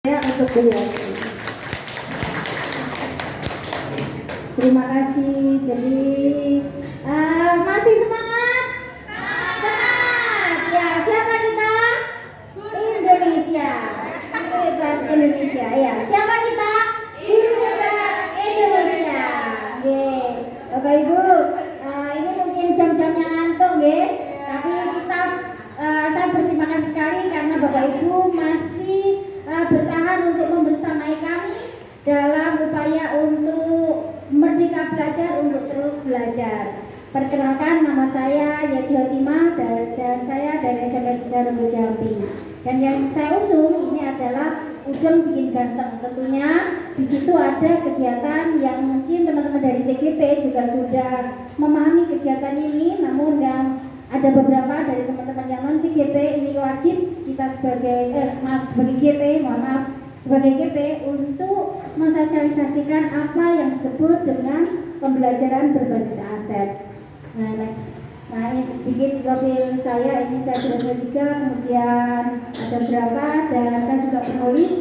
Untuk beliau. Terima kasih. Jadi masih semangat? Semangat. Ya, siapa kita? Indonesia. Hebat Indonesia. Ya, siapa kita? Indonesia. Oke, Bapak Ibu, ini mungkin jam-jamnya ngantuk, nggih. Tapi kita saya berterima kasih sekali karena Bapak Ibu masih bertahan untuk membersamai kami dalam upaya untuk merdeka belajar, untuk terus belajar. Perkenalkan, nama saya Yati Hotimah dan saya dari SMP Darul Jambi. Dan yang saya usung ini adalah Udeng Bikin Ganteng. Tentunya di situ ada kegiatan yang mungkin teman-teman dari CGP juga sudah memahami kegiatan ini, namun yang ada beberapa dari teman-teman yang non CGP ini wajib kita sebagai sebagai GP untuk mensosialisasikan apa yang disebut dengan pembelajaran berbasis aset. Nah, ini sedikit profil saya. Ini saya sudah ketiga, kemudian ada berapa, dan saya juga penulis.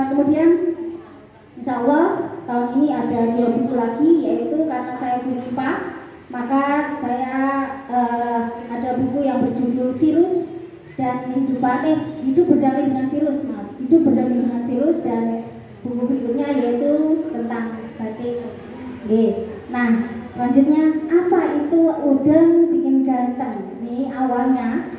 Kemudian insya Allah tahun ini ada 2 buku lagi, yaitu karena saya IPA, maka saya ada buku yang berjudul Virus dan hidup berdamping dengan virus, hidup berdamping dengan virus, dan buku berikutnya yaitu tentang batik. Nah, selanjutnya apa itu Udeng Bikin Ganteng? Ini awalnya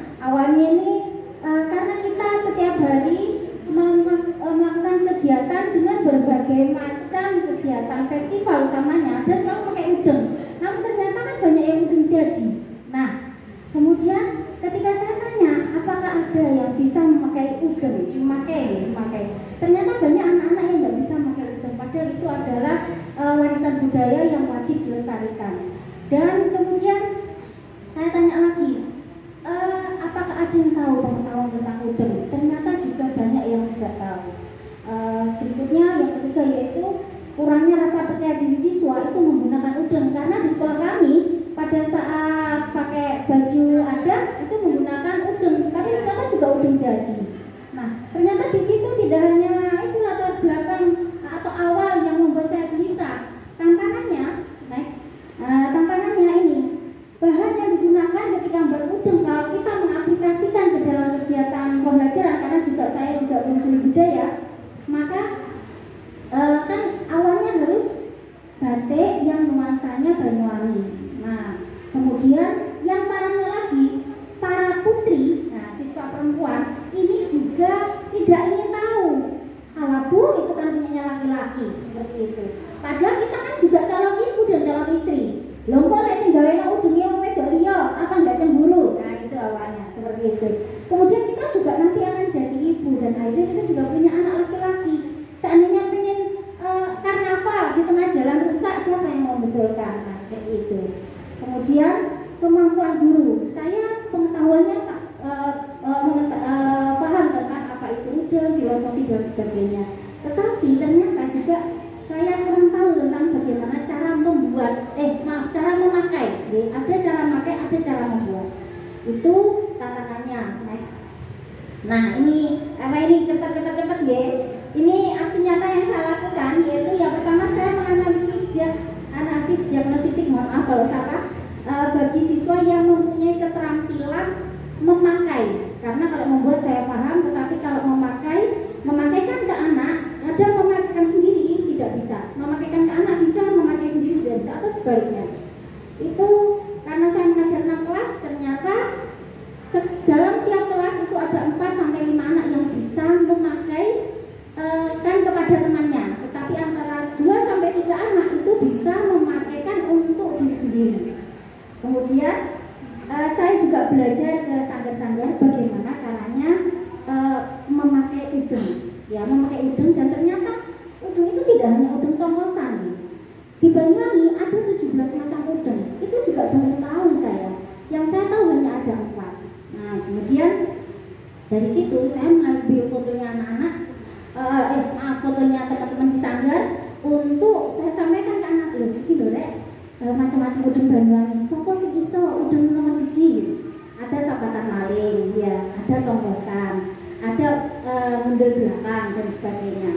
ini karena kita setiap hari melakukan kegiatan dengan berbagai macam kegiatan festival, utamanya ada selalu pakai udeng. Namun ternyata kan banyak yang udeng jadi. Nah, kemudian ketika saya tanya apakah ada yang bisa memakai udeng, memakai, ternyata banyak anak-anak yang nggak bisa memakai udeng, padahal itu adalah warisan budaya yang wajib dilestarikan. Dan kemudian saya tanya lagi, apakah ada yang tahu pengetahuan tentang udeng? Ternyata juga banyak yang tidak tahu. Berikutnya yang ketiga yaitu kurangnya rasa percaya diri siswa itu menggunakan udeng, karena di sekolah kami pada saat pakai baju adat itu menggunakan udeng, tapi ternyata juga udeng jadi. Nah, ternyata di situ tidak hanya itu latar belakang atau awal yang membuat saya gelisah. Tantangannya ini bahan yang digunakan ketika membuat udeng, kalau kita mengaplikasikan ke dalam kegiatan pembelajaran, karena juga saya juga belum seni budaya, maka kan awalnya harus batik yang nuansanya Banyuwangi. Nah, kemudian yang parahnya lagi, para putri, siswa perempuan ini juga tidak ingin tahu halabu itu kan punyanya laki-laki, seperti itu. Padahal kita kan juga calon ibu dan calon istri. Lho kok lek sing gawene udenge wong wedok liya, apa enggak cemburu? Nah, itu awalnya seperti itu. Kemudian kita juga nanti akan jadi ibu dan akhirnya kita juga punya anak laki-laki. Seandainya pengen karnaval di tengah jalan rusak, siapa yang mau betulkan? Nah, seperti itu. Kemudian kemampuan guru, saya pengetahuannya paham tentang apa itu udeng, filosofi dan sebagainya. Tetapi ternyata juga saya kurang tahu tentang bagaimana cara membuat, cara memakai. Ada cara memakai, ada cara membuat. Itu tantangannya. Next. Nah, ini karena ini cepat ya. Ini aksi nyata yang saya lakukan, yaitu yang pertama saya menganalisis diagnostik, mohon maaf kalau salah, bagi siswa yang mempunyai keterampilan memakai. Karena kalau membuat saya paham, tetapi kalau memakaikan ke anak, ada memakaikan sendiri tidak bisa. Memakaikan ke anak bisa, memakai sendiri tidak bisa, atau sebaliknya. Itu karena saya mengajar 6 kelas, ternyata dalam tiap kelas itu ada 4 sampai 5 anak yang bisa memakai kan kepada temannya, tetapi antara 2 sampai 3 anak itu bisa memakaikan untuk diri sendiri. Kemudian saya juga belajar ke sanggar-sanggar bagaimana caranya memakai udeng, memakai udeng, dan ternyata udeng itu tidak hanya udeng tongkosan. Di Banyuwangi ada 17 macam udeng, itu juga baru tahu saya. Yang saya tahu hanya ada 4. Nah, kemudian dari situ saya mengambil fotonya anak-anak, fotonya teman-teman di sanggar untuk saya sampaikan ke anak. Loh, iki lho Rek, macam-macam udeng Banyuwangi. Sopo sing iso udeng nomor 1? Ada sabatan maling, ya, ada tongkosan, ada mundur belakang dan sebagainya.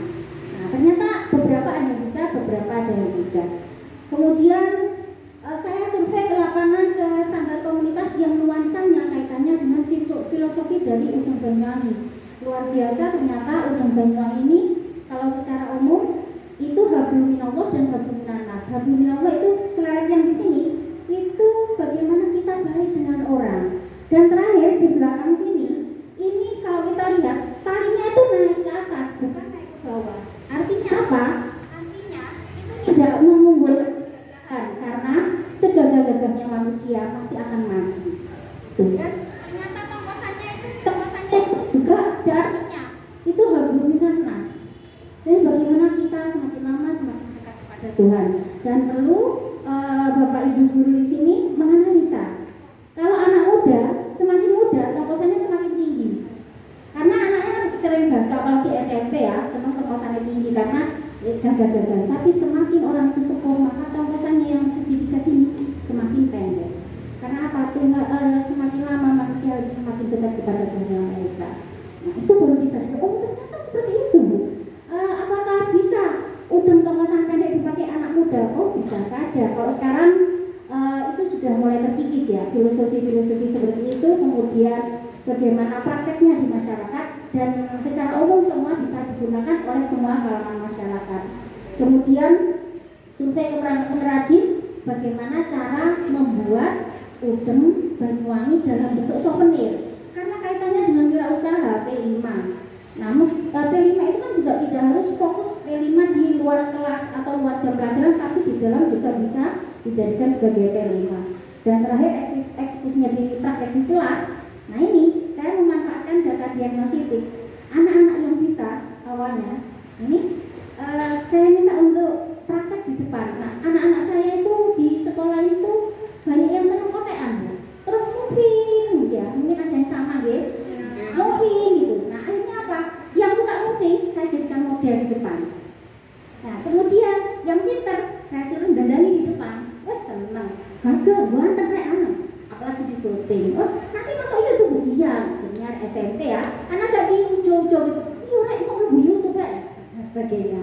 Nah, ternyata beberapa ada yang bisa, beberapa ada yang tidak. Kemudian saya survei ke lapangan ke sanggar komunitas yang nuansanya kaitannya dengan filosofi dari Udang Banyuwangi. Luar biasa, ternyata Udang Banyuwangi ini kalau secara umum itu hablum minallah dan hablum minannas. Hablum minallah itu seleret yang di sini itu bagaimana kita baik dengan orang. Dan terakhir di belakang sini ini kalau kita lihat talinya itu naik ke atas bukan naik ke bawah. Artinya apa? Artinya itu tidak mengunggulkan karena segagah-gagahnya manusia pasti akan mati. Tuh. Dan ternyata tongkosannya itu juga ada artinya. Itu hablum minannas. Dan bagaimana kita semakin lama semakin dekat kepada Tuhan. Dan perlu Bapak Ibu guru di sini menganalisa. Kalau anak muda, semakin muda tongkosannya semakin tinggi. Karena anaknya kan sering baca kalau di SMP ya, senang tongkosannya tinggi karena gagah-gagah. Tapi semakin orang itu sepuh, maka tongkosannya yang segitiga ini semakin pendek. Karena apa? Semakin lama manusia semakin dekat kepada Tuhan Yang Maha Esa. Nah, itu baru disadari. Oh, ternyata seperti itu, Bu. Apakah bisa udang tongkosan pendek dipakai anak muda? Oh, bisa saja. Kalau sekarang itu sudah mulai terkikis ya, filosofi-filosofi seperti itu. Kemudian bagaimana prakteknya di masyarakat dan secara umum semua bisa digunakan oleh semua kalangan masyarakat. Kemudian survei ke pengrajin, bagaimana cara membuat udang Banyuwangi dalam bentuk souvenir. Karena kaitannya dengan wirausaha P5. Nah, P5 itu kan juga tidak harus fokus P5 di luar kelas atau luar jam pelajaran, tapi di dalam juga bisa dijadikan sebagai P5. Dan terakhir eksekusinya di praktek di kelas. Nah, ini saya memanfaatkan data diagnostik anak-anak yang bisa awalnya. Ini saya minta untuk praktek di depan. Nah, anak-anak saya itu di sekolah itu banyak yang senang kotekan, terus moving, ya mungkin ada yang sama ya, moving gitu. Nah, akhirnya apa? Yang suka moving saya jadikan model di depan. Nah, kemudian yang pinter saya suruh dandani di depan. Wah, senang. Harga ganteng kayak anak. Apalagi di syuting. Oh, nanti masuk YouTube. Iya, ternyata SMP ya. Anak gak di ujung-ujung gitu. Iya, rek kok lebih YouTube ya. Dan sebagainya.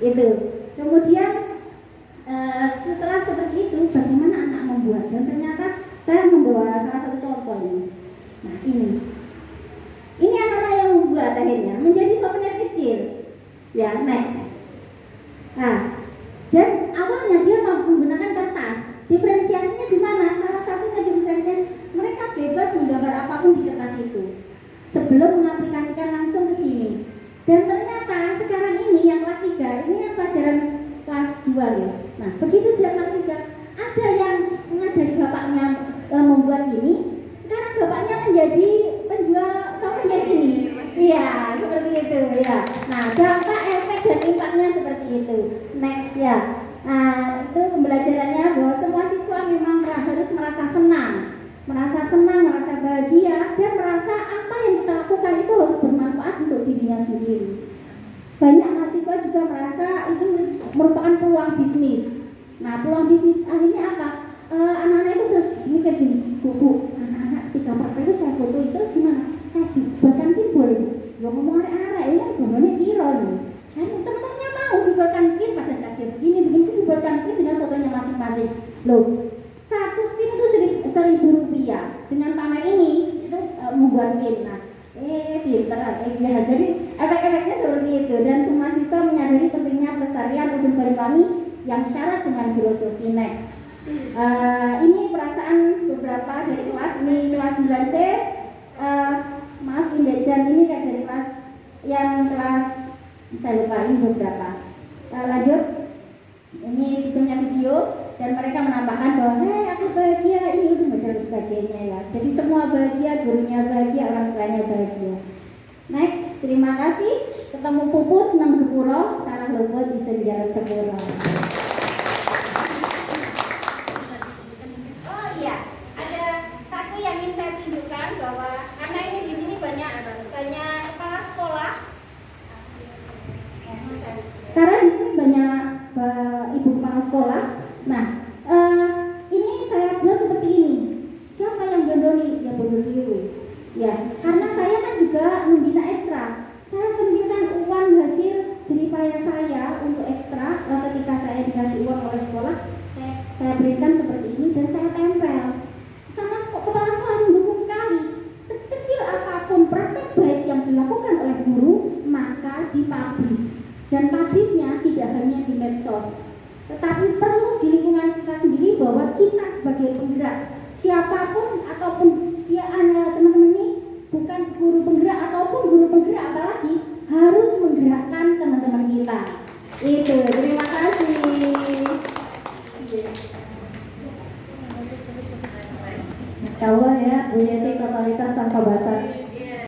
Itu. Kemudian setelah seperti itu, bagaimana anak membuat? Dan ternyata saya membawa salah satu contoh ini. Nah, ini anak-anak yang membuat akhirnya menjadi souvenir kecil. Ya, next. Nah, dan awalnya dia menggunakan kertas. Diferensiasinya di mana? Salah satunya diferensiasinya mereka bebas menggambar apapun di kertas itu sebelum mengaplikasikan langsung ke sini. Dan ternyata sekarang ini yang kelas 3, ini yang pelajaran kelas 2 ya. Nah, begitu dia kelas 3, ada yang mengajari bapaknya membuat ini. Sekarang bapaknya menjadi penjual souvenir ini. Iya, seperti itu ya. Nah, dampak efek dan impaknya seperti itu. Next ya. Nah, itu pembelajarannya bahwa semua siswa memang harus merasa senang, merasa bahagia, dan merasa apa yang kita lakukan itu harus bermanfaat untuk dirinya sendiri. Banyak mahasiswa juga merasa itu merupakan peluang bisnis. Nah, peluang bisnis akhirnya apa? Anak-anak itu terus mikir gini, Bu, anak-anak 3 itu saya foto terus gimana? Saya buatkan pin boleh? Ya ngomong arek-arek ini gambarnya kira nih. Kan teman-temannya mau dibuatkan pin pada saat begini dibuatkan pin dengan fotonya masing-masing. Loh, satu pin itu Rp1.000 dengan pamer ini itu membuat pin. Nah, pinter ya. Jadi efek-efeknya seperti itu dan semua siswa menyadari pentingnya pelestarian Udang Banyuwangi yang syarat dengan filosofi. Next. Ini perasaan beberapa dari kelas ini kelas 9C. Maaf dan ini kayak dari kelas yang kelas saya lupa ini beberapa. Lanjut. Ini sebetulnya video dan mereka menambahkan bahwa aku bahagia ini udah dan sebagainya ya. Jadi semua bahagia, gurunya bahagia, orang tuanya bahagia. Next, terima kasih. Ketemu Puput nang Gepuro, Sarah Luput bisa jalan sepuro. Oh iya, ada satu yang ingin saya tunjukkan bahwa karena ini di sini banyak kepala sekolah. Karena di sini banyak ibu kepala sekolah. Nah, ini saya buat seperti ini. Siapa yang gondoni? Ya bodoh diri. Ya, karena saya kan juga membina ekstra. Saya dipublish. Dan publishnya tidak hanya di medsos, tetapi perlu di lingkungan kita sendiri, bahwa kita sebagai penggerak, siapapun ataupun teman-teman ini bukan guru penggerak ataupun guru penggerak, apalagi harus menggerakkan teman-teman kita. Itu, terima kasih. Insya Allah ya, Bu Yeti totalitas tanpa